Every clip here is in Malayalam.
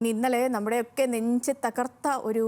ഇന്നലെ നമ്മുടെയൊക്കെ നെഞ്ച് തകർത്ത ഒരു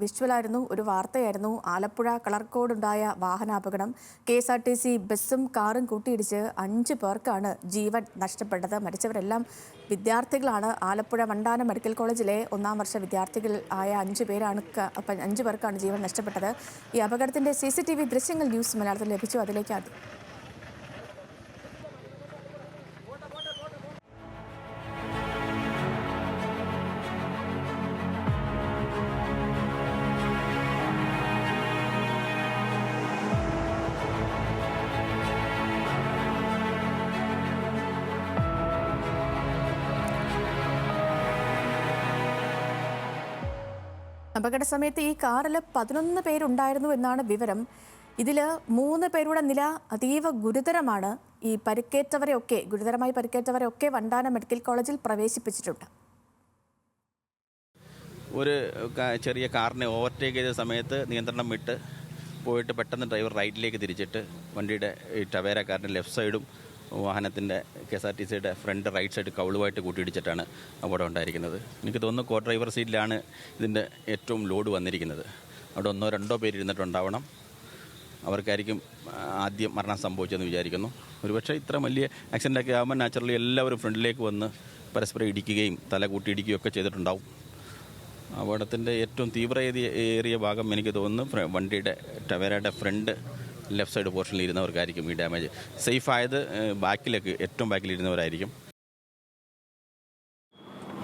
വിഷ്വലായിരുന്നു, ഒരു വാർത്തയായിരുന്നു. ആലപ്പുഴ കളർക്കോടുണ്ടായ വാഹനാപകടം. KSRTC ബസ്സും കാറും കൂട്ടിയിടിച്ച് 5 പേർക്കാണ് ജീവൻ നഷ്ടപ്പെട്ടത്. മരിച്ചവരെല്ലാം വിദ്യാർത്ഥികളാണ്. ആലപ്പുഴ വണ്ടാനം മെഡിക്കൽ കോളേജിലെ 1-ാം വർഷ വിദ്യാർത്ഥികൾ ആയ 5 പേർക്കാണ് ജീവൻ നഷ്ടപ്പെട്ടത്. ഈ അപകടത്തിന്റെ CCTV ദൃശ്യങ്ങൾ ന്യൂസ് മലയാളത്തിൽ ലഭിച്ചു. അതിലേക്ക് ആദ്യം. അപകട സമയത്ത് ഈ കാറിൽ 11 പേരുണ്ടായിരുന്നു എന്നാണ് വിവരം. ഇതിൽ 3 പേരുടെ നില അതീവ ഗുരുതരമാണ്. ഈ ഗുരുതരമായി പരിക്കേറ്റവരെയൊക്കെ വണ്ടാനം മെഡിക്കൽ കോളേജിൽ പ്രവേശിപ്പിച്ചിട്ടുണ്ട്. ഒരു ചെറിയ കാറിനെ ഓവർടേക്ക് ചെയ്ത സമയത്ത് നിയന്ത്രണം വിട്ട് പോയിട്ട് പെട്ടെന്ന് ഡ്രൈവർ റൈറ്റിലേക്ക് തിരിച്ചിട്ട് വണ്ടിയുടെ ഈ ടവേര കാറിൻ്റെ ലെഫ്റ്റ് സൈഡും വാഹനത്തിൻ്റെ KSRTCയുടെ ഫ്രണ്ട് റൈറ്റ് സൈഡ് കൗളുമായിട്ട് കൂട്ടിയിടിച്ചിട്ടാണ് അപകടം ഉണ്ടായിരിക്കുന്നത്. എനിക്ക് തോന്നുന്നു കോ ഡ്രൈവർ സീറ്റിലാണ് ഇതിൻ്റെ ഏറ്റവും ലോഡ് വന്നിരിക്കുന്നത്. അവിടെ 1-2 പേര് ഇരുന്നിട്ടുണ്ടാവണം. അവർക്കായിരിക്കും ആദ്യം മരണം സംഭവിച്ചതെന്ന് വിചാരിക്കുന്നു. ഒരുപക്ഷെ ഇത്ര വലിയ ആക്സിഡൻ്റൊക്കെ ആകുമ്പോൾ നാച്ചുറലി എല്ലാവരും ഫ്രണ്ടിലേക്ക് വന്ന് പരസ്പരം ഇടിക്കുകയും തല കൂട്ടിയിടിക്കുകയും ഒക്കെ ചെയ്തിട്ടുണ്ടാവും. അപകടത്തിൻ്റെ ഏറ്റവും തീവ്രതയേറിയ ഭാഗം എനിക്ക് തോന്നുന്നു വണ്ടിയുടെ ടവേരയുടെ ഫ്രണ്ട് ലെഫ്റ്റ് സൈഡ് പോർഷനിൽ ഇരുന്നവർക്കായിരിക്കും ഈ ഡാമേജ്. സേഫ് ആയത് ഏറ്റവും ബാക്കിലിരുന്നവരായിരിക്കും.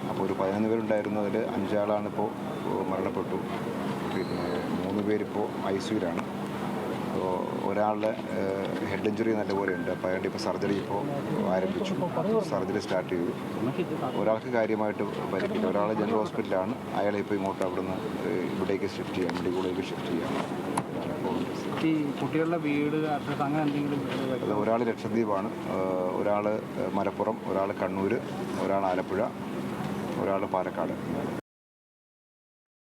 അപ്പോൾ ഒരു 11 പേരുണ്ടായിരുന്നതിൽ 5 ആളാണിപ്പോൾ മരണപ്പെട്ടു. പിന്നെ 3 പേരിപ്പോൾ ICUവിലാണ്. അപ്പോൾ ഒരാളുടെ ഹെഡ് ഇഞ്ചുറി നല്ലപോലെ ഉണ്ട്. അപ്പോൾ അയാളുടെ ഇപ്പോൾ സർജറി ആരംഭിച്ചു. സർജറി സ്റ്റാർട്ട് ചെയ്തു. ഒരാൾക്ക് കാര്യമായിട്ട് പരിക്കില്ല. ഒരാൾ ജനറൽ ഹോസ്പിറ്റലാണ്. അയാളെ ഇപ്പോൾ ഇങ്ങോട്ട് അവിടുന്ന് ഇവിടേക്ക് ഷിഫ്റ്റ് ചെയ്യാം, മെഡിക്കോളേക്ക് ഷിഫ്റ്റ് ചെയ്യാം. ഈ കുട്ടികളുടെ വീട് അങ്ങനെ എന്തെങ്കിലും? ഒരാൾ ലക്ഷദ്വീപാണ്, ഒരാൾ മലപ്പുറം, ഒരാൾ കണ്ണൂർ, ഒരാൾ ആലപ്പുഴ, ഒരാൾ പാലക്കാട്.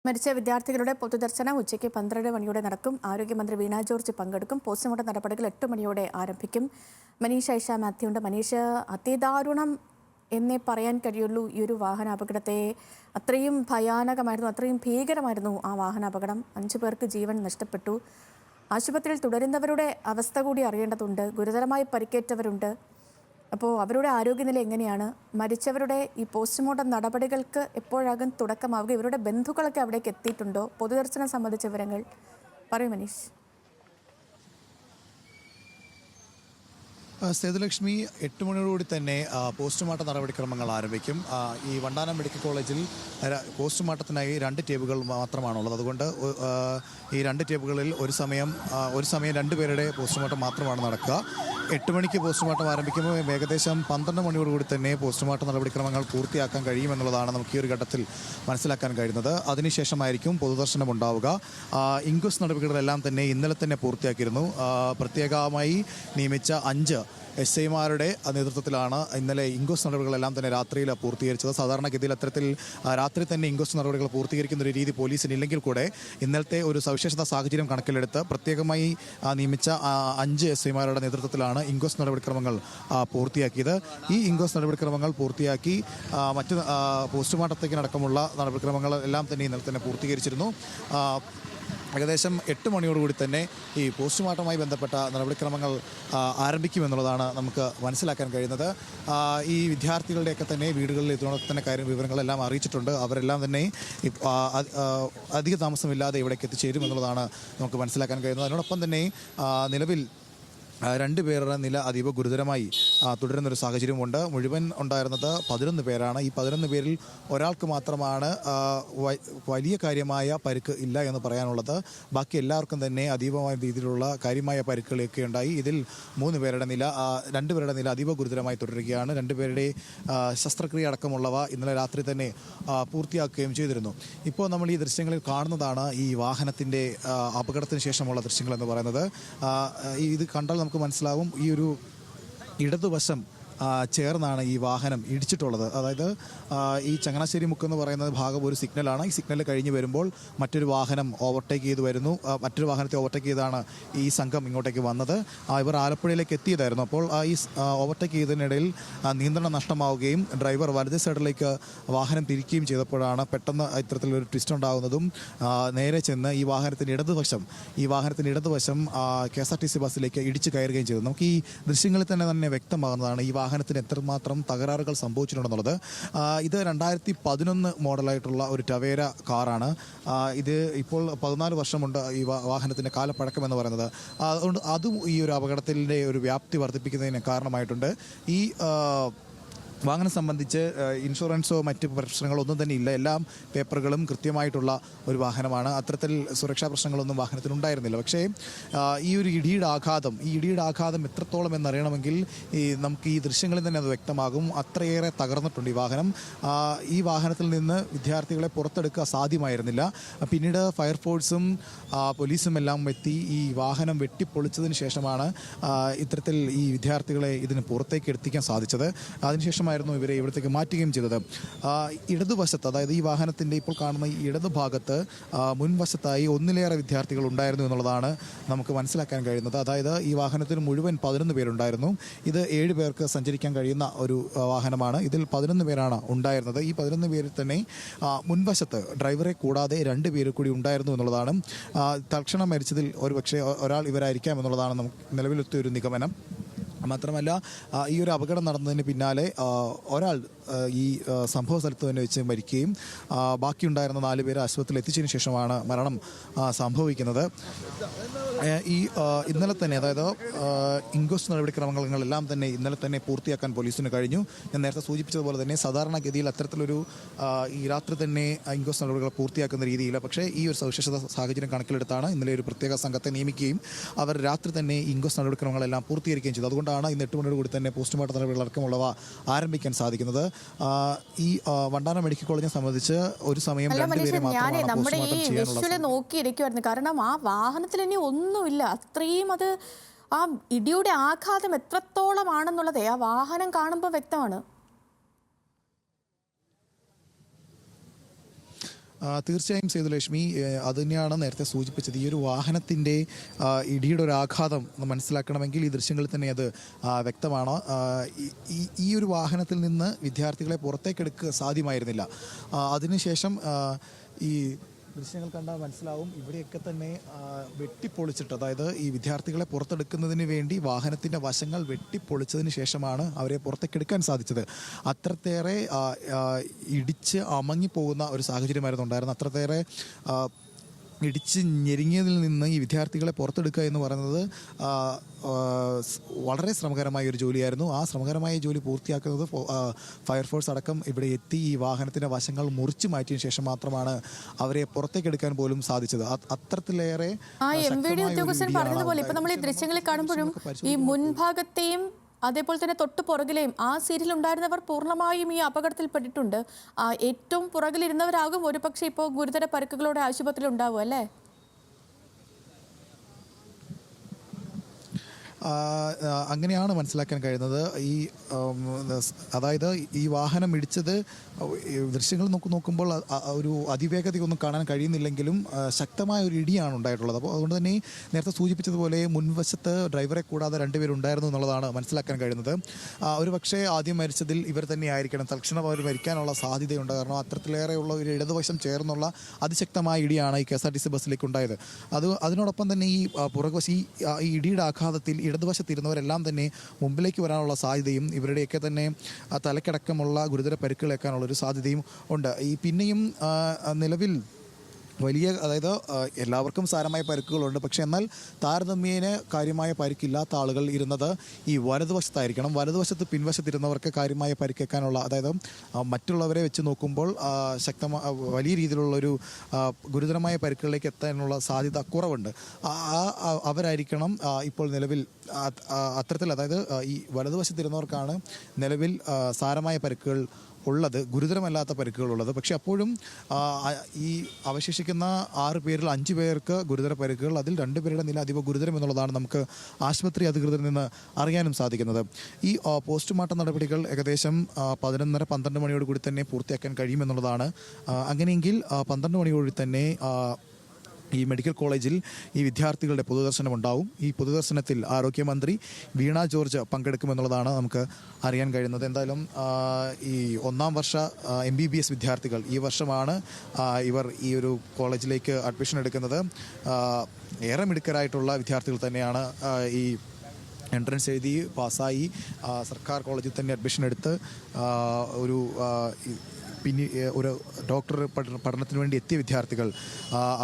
മരിച്ച വിദ്യാർത്ഥികളുടെ പൊതുദർശനം ഉച്ചയ്ക്ക് 12 മണിയോടെ നടക്കും. ആരോഗ്യമന്ത്രി വീണ ജോർജ് പങ്കെടുക്കും. പോസ്റ്റ്മോർട്ടം നടപടികൾ 8 മണിയോടെ ആരംഭിക്കും. മനീഷ് ഐഷ മാത്യു ഉണ്ട്. മനീഷ്, അതിദാരുണം എന്നേ പറയാൻ കഴിയുള്ളൂ ഈ ഒരു വാഹനാപകടത്തെ. അത്രയും ഭയാനകമായിരുന്നു, അത്രയും ഭീകരമായിരുന്നു ആ വാഹനാപകടം. 5 പേർക്ക് ജീവൻ നഷ്ടപ്പെട്ടു. ആശുപത്രിയിൽ തുടരുന്നവരുടെ അവസ്ഥ കൂടി അറിയേണ്ടതുണ്ട്. ഗുരുതരമായി പരിക്കേറ്റവരുണ്ട്. അപ്പോൾ അവരുടെ ആരോഗ്യനില എങ്ങനെയാണ്? മരിച്ചവരുടെ ഈ പോസ്റ്റ്മോർട്ടം നടപടികൾക്ക് എപ്പോഴാകും തുടക്കമാവുക? ഇവരുടെ ബന്ധുക്കളൊക്കെ അവിടേക്ക് എത്തിയിട്ടുണ്ടോ? പൊതുദർശനം സംബന്ധിച്ച വിവരങ്ങൾ പറയൂ മനീഷ്. സേതുലക്ഷ്മി, 8 മണിയോടുകൂടി തന്നെ പോസ്റ്റ്മോർട്ടം നടപടിക്രമങ്ങൾ ആരംഭിക്കും. ഈ വണ്ടാനം മെഡിക്കൽ കോളേജിൽ പോസ്റ്റ്മോർട്ടത്തിനായി 2 ടേബിളുകൾ മാത്രമാണുള്ളത്. അതുകൊണ്ട് ഈ 2 ടേബിളുകളിൽ ഒരു സമയം 2 പേരുടെ പോസ്റ്റ്മോർട്ടം മാത്രമാണ് നടക്കുക. 8 മണിക്ക് പോസ്റ്റ്മോർട്ടം ആരംഭിക്കുമ്പോൾ ഏകദേശം 12 മണിയോടുകൂടി തന്നെ പോസ്റ്റ്മോർട്ടം നടപടിക്രമങ്ങൾ പൂർത്തിയാക്കാൻ കഴിയുമെന്നുള്ളതാണ് നമുക്ക് ഈ ഒരു ഘട്ടത്തിൽ മനസ്സിലാക്കാൻ കഴിയുന്നത്. അതിനുശേഷമായിരിക്കും പൊതുദർശനം ഉണ്ടാവുക. ഇൻക്വസ്റ്റ് നടപടികളെല്ലാം തന്നെ ഇന്നലെ തന്നെ പൂർത്തിയാക്കിയിരുന്നു. പ്രത്യേകമായി നിയമിച്ച 5 SIമാരുടെ നേതൃത്വത്തിലാണ് ഇന്നലെ ഇൻക്വസ്റ്റ് നടപടികളെല്ലാം തന്നെ രാത്രിയിൽ പൂർത്തീകരിച്ചത്. സാധാരണഗതിയിൽ അത്തരത്തിൽ രാത്രി തന്നെ ഇൻക്വസ്റ്റ് നടപടികൾ പൂർത്തീകരിക്കുന്ന ഒരു രീതി പോലീസിനില്ലെങ്കിൽ കൂടെ ഇന്നലത്തെ ഒരു സവിശേഷത സാഹചര്യം കണക്കിലെടുത്ത് പ്രത്യേകമായി നിയമിച്ച 5 SIമാരുടെ നേതൃത്വത്തിലാണ് ഇൻക്വസ്റ്റ് നടപടിക്രമങ്ങൾ പൂർത്തിയാക്കിയത്. ഈ ഇൻക്വസ്റ്റ് നടപടിക്രമങ്ങൾ പൂർത്തിയാക്കി മറ്റ് പോസ്റ്റ്മോർട്ടത്തേക്കിനടക്കമുള്ള നടപടിക്രമങ്ങൾ എല്ലാം തന്നെ ഇന്നലെ തന്നെ പൂർത്തീകരിച്ചിരുന്നു. ഏകദേശം 8 മണിയോടുകൂടി തന്നെ ഈ പോസ്റ്റ്മോർട്ടവുമായി ബന്ധപ്പെട്ട നടപടിക്രമങ്ങൾ ആരംഭിക്കുമെന്നുള്ളതാണ് നമുക്ക് മനസ്സിലാക്കാൻ കഴിയുന്നത്. ഈ വിദ്യാർത്ഥികളുടെയൊക്കെ തന്നെ വീടുകളിൽ ഇതിനോടൊപ്പം തന്നെ വിവരങ്ങളെല്ലാം അറിയിച്ചിട്ടുണ്ട്. അവരെല്ലാം തന്നെ അധിക താമസമില്ലാതെ ഇവിടേക്ക് എത്തിച്ചേരുമെന്നുള്ളതാണ് നമുക്ക് മനസ്സിലാക്കാൻ കഴിയുന്നത്. അതിനോടൊപ്പം തന്നെ നിലവിൽ 2 പേരുടെ നില അതീവ ഗുരുതരമായി തുടരുന്നൊരു സാഹചര്യമുണ്ട്. മുഴുവൻ ഉണ്ടായിരുന്നത് 11 പേരാണ്. ഈ 11 പേരിൽ ഒരാൾക്ക് മാത്രമാണ് വലിയ കാര്യമായ പരിക്ക് ഇല്ല എന്ന് പറയാനുള്ളത്. ബാക്കി എല്ലാവർക്കും തന്നെ അതീവമായ രീതിയിലുള്ള കാര്യമായ പരിക്കുകളൊക്കെ ഉണ്ടായി. ഇതിൽ 2 പേരുടെ നില അതീവ ഗുരുതരമായി തുടരുകയാണ്. 2 പേരുടെ ശസ്ത്രക്രിയ അടക്കമുള്ളവ ഇന്നലെ രാത്രി തന്നെ പൂർത്തിയാക്കുകയും ചെയ്തിരുന്നു. ഇപ്പോൾ നമ്മൾ ഈ ദൃശ്യങ്ങളിൽ കാണുന്നതാണ് ഈ വാഹനത്തിൻ്റെ അപകടത്തിന് ശേഷമുള്ള ദൃശ്യങ്ങൾ എന്ന് പറയുന്നത്. ഇത് കണ്ടാൽ നമുക്ക് മനസ്സിലാവും ഈ ഒരു ഇടതുവശം ചേർന്നാണ് ഈ വാഹനം ഇടിച്ചിട്ടുള്ളത്. അതായത് ഈ ചങ്ങനാശ്ശേരി മുക്ക് എന്ന് പറയുന്നത് ഭാഗം ഒരു സിഗ്നലാണ്. ഈ സിഗ്നൽ കഴിഞ്ഞ് വരുമ്പോൾ മറ്റൊരു വാഹനം ഓവർടേക്ക് ചെയ്ത് വരുന്നു. മറ്റൊരു വാഹനത്തെ ഓവർടേക്ക് ചെയ്താണ് ഈ സംഘം ഇങ്ങോട്ടേക്ക് വന്നത്. ഇവർ ആലപ്പുഴയിലേക്ക് എത്തിയതായിരുന്നു. അപ്പോൾ ഈ ഓവർടേക്ക് ചെയ്തതിനിടയിൽ നിയന്ത്രണം നഷ്ടമാവുകയും ഡ്രൈവർ വലത് സൈഡിലേക്ക് വാഹനം തിരിക്കുകയും ചെയ്തപ്പോഴാണ് പെട്ടെന്ന് ഇത്തരത്തിലൊരു ട്വിസ്റ്റ് ഉണ്ടാകുന്നതും നേരെ ചെന്ന് ഈ വാഹനത്തിൻ്റെ ഇടതുവശം KSRTC ബസ്സിലേക്ക് ഇടിച്ചു കയറുകയും ചെയ്തു. നമുക്ക് ഈ ദൃശ്യങ്ങളിൽ തന്നെ വ്യക്തമാകുന്നതാണ് ഈ വാഹനത്തിന് എത്രമാത്രം തകരാറുകൾ സംഭവിച്ചിട്ടുണ്ടെന്നുള്ളത്. ഇത് 2011 മോഡലായിട്ടുള്ള ഒരു ടവേര കാറാണ്. ഇത് ഇപ്പോൾ 14 വർഷമുണ്ട് ഈ വാഹനത്തിൻ്റെ കാലപ്പഴക്കം എന്ന് പറയുന്നത്. അതുകൊണ്ട് അതും ഈ ഒരു അപകടത്തിൻ്റെ ഒരു വ്യാപ്തി വർദ്ധിപ്പിക്കുന്നതിന് കാരണമായിട്ടുണ്ട്. ഈ വാഹനം സംബന്ധിച്ച് ഇൻഷുറൻസോ മറ്റ് പ്രശ്നങ്ങളോ ഒന്നും തന്നെ ഇല്ല. എല്ലാം പേപ്പറുകളും കൃത്യമായിട്ടുള്ള ഒരു വാഹനമാണ്. അത്തരത്തിൽ സുരക്ഷാ പ്രശ്നങ്ങളൊന്നും വാഹനത്തിനുണ്ടായിരുന്നില്ല. പക്ഷേ ഈ ഒരു ഇടിയുടെ ആഘാതം എത്രത്തോളം എന്നറിയണമെങ്കിൽ നമുക്ക് ഈ ദൃശ്യങ്ങളിൽ തന്നെ അത് വ്യക്തമാകും. അത്രയേറെ തകർന്നിട്ടുണ്ട് ഈ വാഹനം. ഈ വാഹനത്തിൽ നിന്ന് വിദ്യാർത്ഥികളെ പുറത്തെടുക്കുക സാധ്യമായിരുന്നില്ല. പിന്നീട് ഫയർഫോഴ്സും പോലീസും എല്ലാം എത്തി ഈ വാഹനം വെട്ടിപ്പൊളിച്ചതിന് ശേഷമാണ് ഇത്തരത്തിൽ ഈ വിദ്യാർത്ഥികളെ ഇതിന് പുറത്തേക്ക് എത്തിക്കാൻ സാധിച്ചത്. അതിനുശേഷമായിരുന്നു ഇവരെ ഇവിടത്തേക്ക് മാറ്റുകയും ചെയ്തത്. ഇടതുവശത്ത്, അതായത് ഈ വാഹനത്തിൻ്റെ ഇപ്പോൾ കാണുന്ന ഈ ഇടതുഭാഗത്ത് മുൻവശത്തായി ഒന്നിലേറെ വിദ്യാർത്ഥികൾ ഉണ്ടായിരുന്നു എന്നുള്ളതാണ് നമുക്ക് മനസ്സിലാക്കാൻ കഴിയുന്നത്. അതായത് ഈ വാഹനത്തിന് മുഴുവൻ 11 പേരുണ്ടായിരുന്നു. ഇത് 7 പേർക്ക് സഞ്ചരിക്കാൻ കഴിയുന്ന ഒരു വാഹനമാണ്. ഇതിൽ 11 പേരാണ് ഉണ്ടായിരുന്നത്. ഈ 11 പേരിൽ തന്നെ മുൻവശത്ത് ഡ്രൈവറെ കൂടാതെ 2 പേര് കൂടി ഉണ്ടായിരുന്നു എന്നുള്ളതാണ്. തൽക്ഷണം മരിച്ചതിൽ ഒരുപക്ഷെ ഒരാൾ ഇവരായിരിക്കാം എന്നുള്ളതാണ് നമുക്ക് നിലവിലെത്തിയ ഒരു നിഗമനം. മാത്രമല്ല ഈ ഒരു അപകടം നടന്നതിന് പിന്നാലെ ഒരാൾ ഈ സംഭവ സ്ഥലത്ത് തന്നെ വെച്ച് മരിക്കുകയും ബാക്കിയുണ്ടായിരുന്ന 4 പേരെ ആശുപത്രിയിൽ എത്തിച്ചതിന് ശേഷമാണ് മരണം സംഭവിക്കുന്നത്. ഈ ഇന്നലെ തന്നെ, അതായത് ഇൻക്വസ്റ്റ് നടപടിക്രമങ്ങളെല്ലാം തന്നെ ഇന്നലെ തന്നെ പൂർത്തിയാക്കാൻ പോലീസിന് കഴിഞ്ഞു. ഞാൻ നേരത്തെ സൂചിപ്പിച്ചതുപോലെ തന്നെ സാധാരണഗതിയിൽ അത്തരത്തിലൊരു ഈ രാത്രി തന്നെ ഇൻക്വസ്റ്റ് നടപടികൾ പൂർത്തിയാക്കുന്ന രീതിയില്ല. പക്ഷേ ഈ ഒരു സവിശേഷ സാഹചര്യം കണക്കിലെടുത്താണ് ഇന്നലെ ഒരു പ്രത്യേക സംഘത്തെ നിയമിക്കുകയും അവർ രാത്രി തന്നെ ഇൻക്വസ്റ്റ് നടപടിക്രമങ്ങളെല്ലാം പൂർത്തീകരിക്കുകയും ചെയ്തു. അതുകൊണ്ടാണ് ഇന്ന് 8 മണിയോട് കൂടി തന്നെ പോസ്റ്റ്മോർട്ടം നടപടികൾ അടക്കമുള്ളവ ആരംഭിക്കാൻ സാധിക്കുന്നത്. ഈ വണ്ടാനം മെഡിക്കൽ കോളേജിനെ സംബന്ധിച്ച് ഒരു സമയം 2 പേരെ മാത്രമാണ് നമ്മുടെ ഈ വിഷ്വല് നോക്കിയിരിക്കുമായിരുന്നു. കാരണം ആ വാഹനത്തിൽ ഇനി ഒന്നുമില്ല. അത്രയും അത് ആ ഇടിയുടെ ആഘാതം എത്രത്തോളമാണെന്നുള്ളത് ആ വാഹനം കാണുമ്പോൾ വ്യക്തമാണ്. തീർച്ചയായും സേതുലക്ഷ്മി, അത് തന്നെയാണ് നേരത്തെ സൂചിപ്പിച്ചത്. ഈ ഒരു വാഹനത്തിൻ്റെ ഇടിയുടെ ഒരു ആഘാതം മനസ്സിലാക്കണമെങ്കിൽ ഈ ദൃശ്യങ്ങളിൽ തന്നെ അത് വ്യക്തമാണ്. ഈ ഒരു വാഹനത്തിൽ നിന്ന് വിദ്യാർത്ഥികളെ പുറത്തേക്കെടുക്കുക സാധ്യമായിരുന്നില്ല. അതിനുശേഷം ഈ ദൃശ്യങ്ങൾ കണ്ടാൽ മനസ്സിലാവും ഇവിടെയൊക്കെ തന്നെ വെട്ടിപ്പൊളിച്ചിട്ട്, അതായത് ഈ വിദ്യാർത്ഥികളെ പുറത്തെടുക്കുന്നതിന് വേണ്ടി വാഹനത്തിൻ്റെ വശങ്ങൾ വെട്ടിപ്പൊളിച്ചതിന് ശേഷമാണ് അവരെ പുറത്തേക്കെടുക്കാൻ സാധിച്ചത്. അത്രത്തേറെ ഇടിച്ച് അമങ്ങിപ്പോകുന്ന ഒരു സാഹചര്യമായിരുന്നു ഉണ്ടായിരുന്നത്. അത്രത്തേറെ ഇടിച്ച് ഞെരുങ്ങിയതിൽ നിന്ന് ഈ വിദ്യാർത്ഥികളെ പുറത്തെടുക്കുക എന്ന് പറയുന്നത് വളരെ ശ്രമകരമായ ഒരു ജോലിയായിരുന്നു. ആ ശ്രമകരമായ ജോലി പൂർത്തിയാക്കുന്നത് ഫയർഫോഴ്സ് അടക്കം ഇവിടെ എത്തി ഈ വാഹനത്തിൻ്റെ വശങ്ങൾ മുറിച്ചു മാറ്റിയതിനു ശേഷം മാത്രമാണ് അവരെ പുറത്തേക്കെടുക്കാൻ പോലും സാധിച്ചത്. അത്തരത്തിലേറെ ഉദ്യോഗസ്ഥൻ പറഞ്ഞതുപോലെ ഇപ്പൊ നമ്മൾ ഈ ദൃശ്യങ്ങളിൽ കാണുമ്പോഴും ഈ മുൻഭാഗത്തെയും അതേപോലെ തന്നെ തൊട്ട് പുറകിലെയും ആ സീരിയൽ ഉണ്ടായിരുന്നവർ പൂർണ്ണമായും ഈ അപകടത്തിൽപ്പെട്ടിട്ടുണ്ട്. ഏറ്റവും പുറകിലിരുന്നവരാകും ഒരുപക്ഷെ ഇപ്പോൾ ഗുരുതര പരിക്കുകളോടെ ആശുപത്രിയിൽ ഉണ്ടാവും അല്ലേ? അങ്ങനെയാണ് മനസ്സിലാക്കാൻ കഴിയുന്നത്. അതായത് ഈ വാഹനം ഇടിച്ചത് ദൃശ്യങ്ങൾ നോക്കുമ്പോൾ ഒരു അതിവേഗതയൊന്നും കാണാൻ കഴിയുന്നില്ലെങ്കിലും ശക്തമായ ഒരു ഇടിയാണ് ഉണ്ടായിട്ടുള്ളത്. അപ്പോൾ അതുകൊണ്ട് തന്നെ നേരത്തെ സൂചിപ്പിച്ചതുപോലെ മുൻവശത്ത് ഡ്രൈവറെ കൂടാതെ 2 പേരുണ്ടായിരുന്നു എന്നുള്ളതാണ് മനസ്സിലാക്കാൻ കഴിയുന്നത്. ഒരു പക്ഷേ ആദ്യം മരിച്ചതിൽ ഇവർ തന്നെ ആയിരിക്കണം. തൽക്ഷണം അവർ മരിക്കാനുള്ള സാധ്യതയുണ്ട്. കാരണം അത്തരത്തിലേറെയുള്ള ഒരു ഇടതുവശം ചേർന്നുള്ള അതിശക്തമായ ഇടിയാണ് ഈ KSRTC ബസ്സിലേക്ക് ഉണ്ടായത്. അതിനോടൊപ്പം തന്നെ ഈ പുറകുവശം ഈ ഇടിയുടെ ആഘാതത്തിൽ ഇടതുവശത്തിരുന്നവരെല്ലാം തന്നെ മുമ്പിലേക്ക് വരാനുള്ള സാധ്യതയും ഇവരുടെയൊക്കെ തന്നെ തലക്കടക്കമുള്ള ഗുരുതര പരിക്കുകളേക്കാനുള്ള ഒരു സാധ്യതയും ഉണ്ട്. പിന്നെയും നിലവിൽ വലിയ, അതായത് എല്ലാവർക്കും സാരമായ പരിക്കുകളുണ്ട്. പക്ഷേ എന്നാൽ താരതമ്യേന കാര്യമായ പരിക്കില്ലാത്ത ആളുകൾ ഇരുന്നത് ഈ വലതുവശത്തായിരിക്കണം. വലതുവശത്ത് പിൻവശത്തിരുന്നവർക്ക് കാര്യമായ പരിക്കേക്കാനുള്ള, അതായത് മറ്റുള്ളവരെ വെച്ച് നോക്കുമ്പോൾ വലിയ രീതിയിലുള്ളൊരു ഗുരുതരമായ പരിക്കുകളിലേക്ക് എത്താനുള്ള സാധ്യത കുറവുണ്ട്. അവരായിരിക്കണം ഇപ്പോൾ നിലവിൽ അത്തരത്തിൽ, അതായത് ഈ വലതുവശത്തിരുന്നവർക്കാണ് നിലവിൽ സാരമായ പരിക്കുകൾ ഉള്ളത്, ഗുരുതരമല്ലാത്ത പരിക്കുകളുള്ളത്. പക്ഷേ അപ്പോഴും ഈ അവശേഷിക്കുന്ന 6 പേരിൽ 5 പേർക്ക് ഗുരുതര പരിക്കുകൾ, അതിൽ 2 പേരുടെ നില അതീവ ഗുരുതരം എന്നുള്ളതാണ് നമുക്ക് ആശുപത്രി അധികൃതരിൽ നിന്ന് അറിയാനും സാധിക്കുന്നത്. ഈ പോസ്റ്റ്മോർട്ടം നടപടികൾ ഏകദേശം 11:30-12 മണിയോട് കൂടി തന്നെ പൂർത്തിയാക്കാൻ കഴിയുമെന്നുള്ളതാണ്. അങ്ങനെയെങ്കിൽ 12 മണിയോട് തന്നെ ഈ മെഡിക്കൽ കോളേജിൽ ഈ വിദ്യാർത്ഥികളുടെ പൊതുദർശനം ഉണ്ടാവും. ഈ പൊതുദർശനത്തിൽ ആരോഗ്യമന്ത്രി വീണ ജോർജ് പങ്കെടുക്കുമെന്നുള്ളതാണ് നമുക്ക് അറിയാൻ കഴിയുന്നത്. എന്തായാലും ഈ 1ാം വർഷ MBBS വിദ്യാർത്ഥികൾ ഈ വർഷമാണ് ഇവർ ഈ ഒരു കോളേജിലേക്ക് അഡ്മിഷൻ എടുക്കുന്നത്. ഏറെ മിടുക്കരായിട്ടുള്ള വിദ്യാർത്ഥികൾ തന്നെയാണ് ഈ എൻട്രൻസ് എഴുതി പാസ്സായി സർക്കാർ കോളേജിൽ തന്നെ അഡ്മിഷൻ എടുത്ത് പിന്നെ ഒരു ഡോക്ടർ പഠനത്തിന് വേണ്ടി എത്തിയ വിദ്യാർത്ഥികൾ.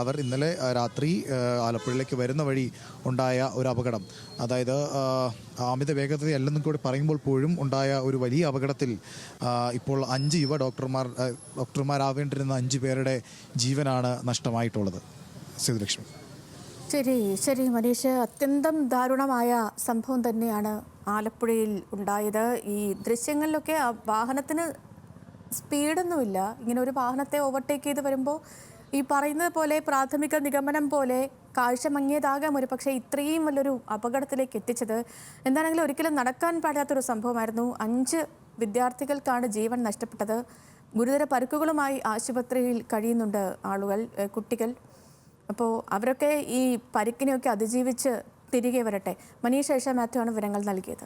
അവർ ഇന്നലെ രാത്രി ആലപ്പുഴയിലേക്ക് വരുന്ന വഴി ഉണ്ടായ ഒരു അപകടം, അതായത് അമിത വേഗതയല്ലെന്നും കൂടി പറയുമ്പോൾ പോലും ഉണ്ടായ ഒരു വലിയ അപകടത്തിൽ ഇപ്പോൾ 5 യുവ ഡോക്ടർമാരാവേണ്ടിരുന്ന 5 പേരുടെ ജീവനാണ് നഷ്ടമായിട്ടുള്ളത്. സേതുലക്ഷ്മി. ശരി മനീഷ്, അത്യന്തം ദാരുണമായ സംഭവം തന്നെയാണ് ആലപ്പുഴയിൽ ഉണ്ടായത്. ഈ ദൃശ്യങ്ങളിലൊക്കെ ആ വാഹനത്തിന് സ്പീഡൊന്നുമില്ല. ഇങ്ങനെ ഒരു വാഹനത്തെ ഓവർടേക്ക് ചെയ്ത് വരുമ്പോൾ ഈ പറയുന്നത് പോലെ പ്രാഥമിക നിഗമനം പോലെ കാഴ്ച മങ്ങിയതാകാം ഒരു പക്ഷേ ഇത്രയും വലിയൊരു അപകടത്തിലേക്ക് എത്തിച്ചത്. എന്താണെങ്കിലും ഒരിക്കലും നടക്കാൻ പാടാത്തൊരു സംഭവമായിരുന്നു. 5 വിദ്യാർത്ഥികൾക്കാണ് ജീവൻ നഷ്ടപ്പെട്ടത്. ഗുരുതര പരിക്കുകളുമായി ആശുപത്രിയിൽ കഴിയുന്നുണ്ട് കുട്ടികൾ. അപ്പോൾ അവരൊക്കെ ഈ പരിക്കിനെയൊക്കെ അതിജീവിച്ച് തിരികെ വരട്ടെ. മനീഷ് മാത്യു ആണ് വിവരങ്ങൾ നൽകിയത്.